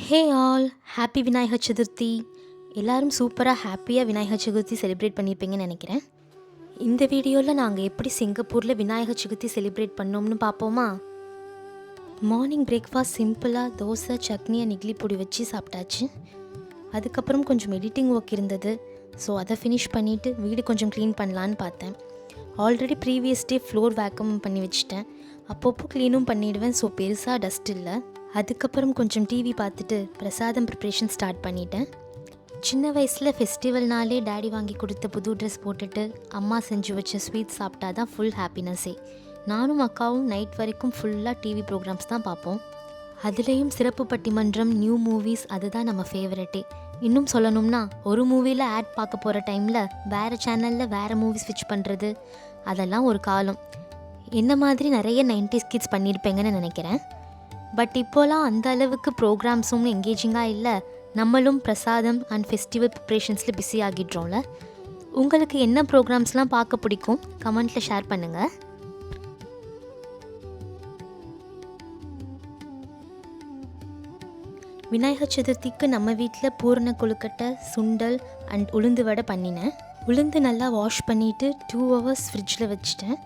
Hey all, happy Vinayagar Chaturthi. எல்லோரும் சூப்பராக ஹாப்பியாக விநாயகர் சதுர்த்தி செலிப்ரேட் பண்ணியிருப்பீங்கன்னு நினைக்கிறேன். இந்த வீடியோவில் நாங்கள் எப்படி சிங்கப்பூரில் விநாயகர் சதுர்த்தி செலிப்ரேட் பண்ணோம்னு பார்ப்போமா? மார்னிங் பிரேக்ஃபாஸ்ட் சிம்பிளாக தோசை, சட்னி அண்ட் இட்லி பொடி வச்சு சாப்பிட்டாச்சு. அதுக்கப்புறம் கொஞ்சம் எடிட்டிங் ஒர்க் இருந்தது. ஸோ அதை ஃபினிஷ் பண்ணிவிட்டு வீடு கொஞ்சம் க்ளீன் பண்ணலான்னு பார்த்தேன். Already previous day floor vacuum பண்ணி வச்சுட்டேன். அப்பப்போ க்ளீனும் பண்ணிவிடுவேன். ஸோ பெருசாக டஸ்ட் இல்லை. அதுக்கப்புறம் கொஞ்சம் டிவி பார்த்துட்டு பிரசாதம் ப்ரிப்ரேஷன் ஸ்டார்ட் பண்ணிட்டேன். சின்ன வயசில் ஃபெஸ்டிவல்னாலே டேடி வாங்கி கொடுத்த புது ட்ரெஸ் போட்டுட்டு அம்மா செஞ்சு வச்ச ஸ்வீட் சாப்பிட்டா தான் ஃபுல் ஹாப்பினஸ்ஸே. நானும் அக்காவும் நைட் வரைக்கும் ஃபுல்லாக டிவி ப்ரோக்ராம்ஸ் தான் பார்ப்போம். அதுலேயும் சிறப்பு பட்டிமன்றம், நியூ மூவிஸ், அதுதான் நம்ம ஃபேவரட்டே. இன்னும் சொல்லணும்னா ஒரு மூவியில் ஆட் பார்க்க போகிற டைமில் வேறு சேனலில் வேறு மூவி ஸ்விட்ச் பண்ணுறது, அதெல்லாம் ஒரு காலம். என்ன மாதிரி நிறைய 90s கிட்ஸ் பண்ணியிருப்பேங்கன்னு நினைக்கிறேன். பட் இப்போலாம் அந்த அளவுக்கு ப்ரோக்ராம்ஸும் எங்கேஜிங்காக இல்லை. நம்மளும் பிரசாதம் அண்ட் ஃபெஸ்டிவல் ப்ரிப்ரேஷன்ஸில் பிஸி ஆகிடுறோம்ல. உங்களுக்கு என்ன ப்ரோக்ராம்ஸ்லாம் பார்க்க பிடிக்கும்? கமெண்ட்டில் ஷேர் பண்ணுங்கள். விநாயகர் சதுர்த்திக்கு நம்ம வீட்டில் பூரண கொழுக்கட்டை, சுண்டல் அண்ட் உளுந்து வடை பண்ணினேன். உளுந்து நல்லா வாஷ் பண்ணிவிட்டு 2 hours ஃப்ரிட்ஜில் வச்சுட்டேன்.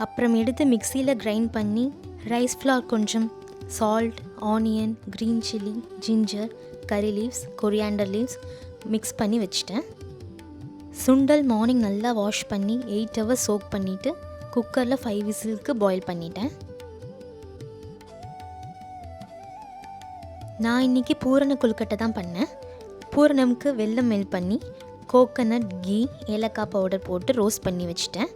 அப்புறம் எடுத்து மிக்சியில் கிரைண்ட் பண்ணி ரைஸ் ஃப்ளார், கொஞ்சம் salt, onion, green chilli, ginger, கறி லீவ்ஸ், கொரியாண்டர் லீவ்ஸ் மிக்ஸ் பண்ணி வச்சுட்டேன். சுண்டல் மார்னிங் நல்லா வாஷ் பண்ணி 8 hours சோக் பண்ணிவிட்டு குக்கரில் 5 விசிலுக்கு பாயில் பண்ணிட்டேன். நான் இன்றைக்கி பூரண கொழுக்கட்டை தான் பண்ணேன். பூரணமுக்கு வெல்லம் மெல்ட் பண்ணி கோகனட், கீ, ஏலக்காய் பவுடர் போட்டு ரோஸ்ட் பண்ணி வச்சுட்டேன்.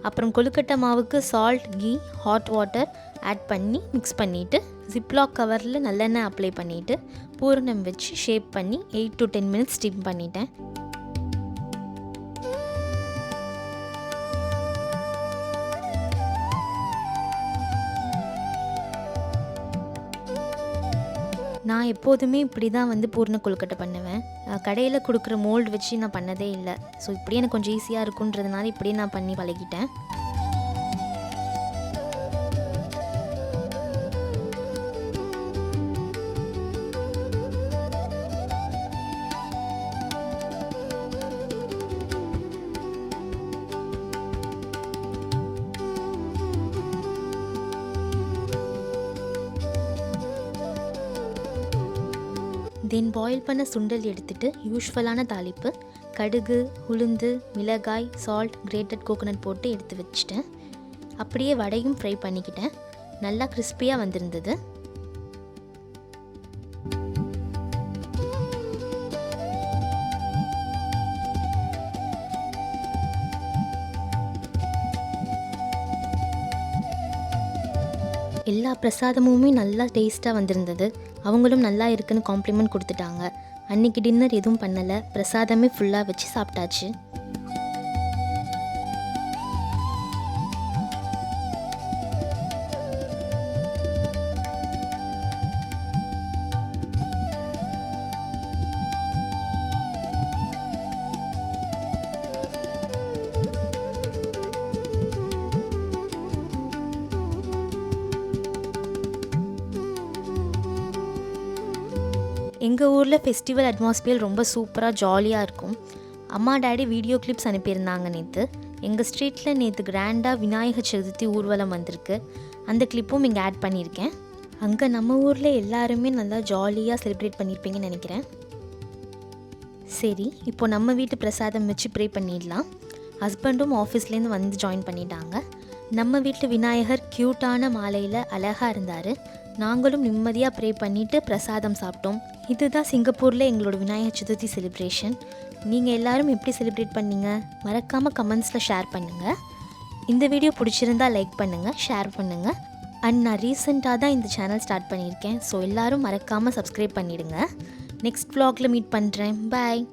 அப்புறம் கொழுக்கட்டை மாவுக்கு salt, ghee, hot water add பண்ணி மிக்ஸ் பண்ணிவிட்டு ஜிப்லாக் கவரில் நல்லெண்ணெய் அப்ளை பண்ணிவிட்டு பூரணம் வச்சு ஷேப் பண்ணி 8 to 10 minutes ஸ்டீம் பண்ணிட்டேன். நான் எப்போதுமே இப்படி தான் பூரண கொழுக்கட்டை பண்ணுவேன். கடையில் கொடுக்குற மோல்டு வச்சு நான் பண்ணதே இல்லை. ஸோ இப்படியே எனக்கு கொஞ்சம் ஈஸியாக இருக்குன்றதுனால இப்படியே நான் பண்ணி பழகிட்டேன். தென் பாயில் பண்ண சுண்டல் எடுத்துகிட்டு யூஸ்வலான தாளிப்பு, கடுகு, உளுந்து, மிளகாய், சால்ட், கிரேட்டட் கோகோனட் போட்டு எடுத்து வச்சுட்டேன். அப்படியே வடையும் ஃப்ரை பண்ணிக்கிட்டேன். நல்லா கிறிஸ்பியாக வந்திருந்தது. எல்லா பிரசாதமுமே நல்லா டேஸ்ட்டாக வந்திருந்தது. அவங்களும் நல்லா இருக்குன்னு காம்ப்ளிமெண்ட் கொடுத்துட்டாங்க. அன்றைக்கி டின்னர் எதுவும் பண்ணலை, பிரசாதமே ஃபுல்லாக வச்சு சாப்பிட்டாச்சு. எங்கள் ஊரில் ஃபெஸ்டிவல் அட்மாஸ்பியர் ரொம்ப சூப்பராக ஜாலியாக இருக்கும். அம்மா டேடி வீடியோ கிளிப்ஸ் அனுப்பியிருந்தாங்க நேற்று. எங்கள் ஸ்ட்ரீட்டில் நேற்று கிராண்டாக விநாயகர் சதுர்த்தி ஊர்வலம் வந்திருக்கு. அந்த கிளிப்பும் இங்கே ஆட் பண்ணியிருக்கேன். அங்கே நம்ம ஊரில் எல்லாருமே நல்லா ஜாலியாக செலிப்ரேட் பண்ணியிருப்பீங்கன்னு நினைக்கிறேன். சரி, இப்போது நம்ம வீட்டு பிரசாதம் வச்சு ப்ரே பண்ணிடலாம். ஹஸ்பண்டும் ஆஃபீஸ்லேருந்து வந்து ஜாயின் பண்ணிட்டாங்க. நம்ம வீட்டு விநாயகர் க்யூட்டான மாலையில் அழகாக இருந்தார். நாங்களும் நிம்மதியாக ப்ரே பண்ணிவிட்டு பிரசாதம் சாப்பிட்டோம். இதுதான் சிங்கப்பூரில் எங்களோட விநாயகர் சதுர்த்தி செலிப்ரேஷன். நீங்கள் எல்லோரும் எப்படி செலிப்ரேட் பண்ணீங்க? மறக்காமல் கமெண்ட்ஸில் ஷேர் பண்ணுங்கள். இந்த வீடியோ பிடிச்சிருந்தால் லைக் பண்ணுங்கள், ஷேர் பண்ணுங்கள். அண்ட் நான் ரீசெண்டாக தான் இந்த சேனல் ஸ்டார்ட் பண்ணியிருக்கேன். ஸோ எல்லோரும் மறக்காமல் சப்ஸ்கிரைப் பண்ணிவிடுங்க. நெக்ஸ்ட் vlogல மீட் பண்ணுறேன். பாய்.